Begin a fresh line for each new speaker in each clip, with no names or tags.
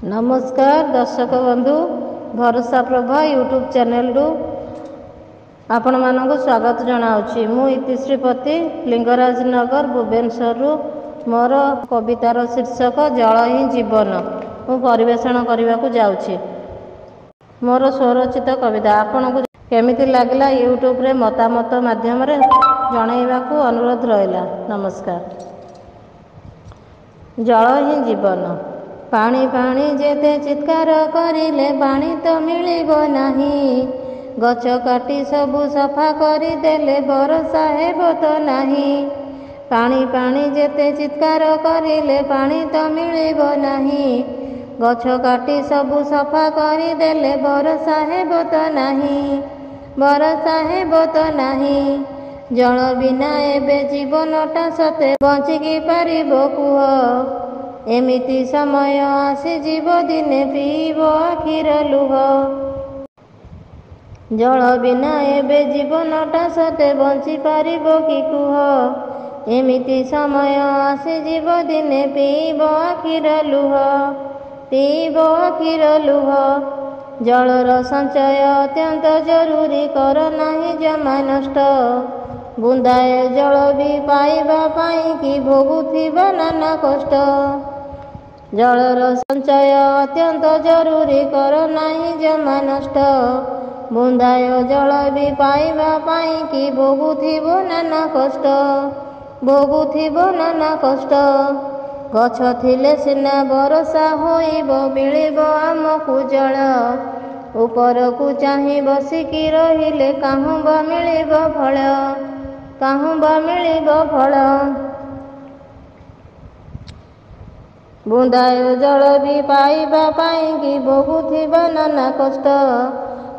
नमस्कार दर्शक बंधु भरोसा प्रभा यूट्यूब चैनल रु आपण मानक स्वागत जनाऊँगी। मु इतिश्रीपति लिंगराज नगर भुवनेश्वर रु मोर कवितार शीर्षक जल ही जीवन मु परिवेषण करने को जाऊँगी। मोर स्वरचित कविता आपण को केमिति लागला यूट्यूब रे मतामत माध्यम रे जनइबा को अनुरोध रहिला। नमस्कार। जल ही जीवन पानी पानी जेते चित्कार करिले पानी तो मिलिबो नाही। गछ काटी सबु सफा करी देले बरसा हेबो तो नाही। पानी पानी जेते चित्कार करिले पानी तो मिलिबो नाही। गछ काटी सबु सफा करी देले बरसा हेबो तो नाही। बरसा हेबो तो नाही। जल बिना एबे जीवनटा सते बंचिकी पारिबो कुह। एमिति समय आसी जीव दिने पीब आखिर लुह। जल बिना एबे जीवनटा सते बंची पारिबो कि कुह। एमिति समय आसी जीव दिने पीब आखिर लुह। पीब आखिर लुह। जलर संचय अत्यंत जरूरी कर नाही जमा नष्ट। बुंदाए जल भी पाइबा पाई कि भोगुथिबा नाना कष्ट। जलर संचय अत्यंत जरूरी कर नाही जमा नष्ट। बुंदाए जल भी पाइबा पाई कि भोगुथिबो नाना कष्ट। भोगुथिबो नाना कष्ट। गछ थिले सिना बरसा होइबो मिलिबो आमकु जल। उपरकु चाहि बसिकी रहिले काहु बा मिलिबो फल। काहु बा मिलिबो फल। बुंदाए जल भी पाइबा पाई कि भोगुथिबा नाना कष्ट।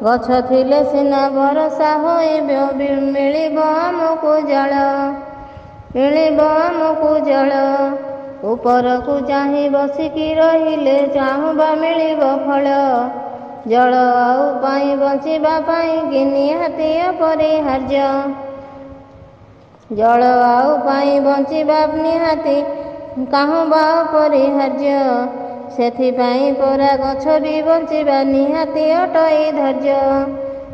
गछ थिले सिना बरसा होइबो मिलिबो आमकु जल। मिलिबो आमकु जल। उपरकु चाहि बसिकी रहिले चाहु बा मिलिबो फल। जल आउ पाई बंचिबा पाई कि निहाती अपरिहार्य। जल आउ पाई बंचिबा निहाती काहु बा अपरिहार्य। सेथिपाई परा गछ भी बंचिबा निहाती अटई धैर्य।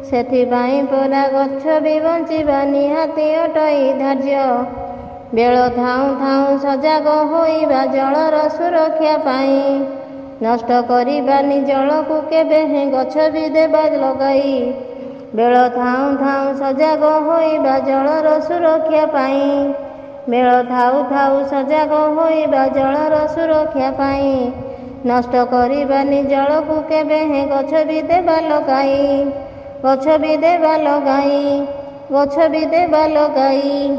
सेथिपाई परा गछ भी बंचिबा निहाती अटई धैर्य। बेल थाउ थाउ सजाग होइबा जलर सुरक्षा पाई। नष्ट करिबानी जलकु केबे हे गछ भी देबा लगाई। बेल थाउ थाउ सजाग होइबा जलर सुरक्षा पाई। बेल थाउ थाउ सजाग होइबा जलर सुरक्षा पाई। नष्ट करिबानी जलकु केबे हे गछ भी देबा लगाई। गछ भी देबा लगाई। गछ भी देबा लगाई।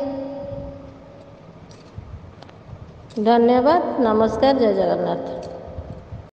धन्यवाद। नमस्कार। जय जगन्नाथ।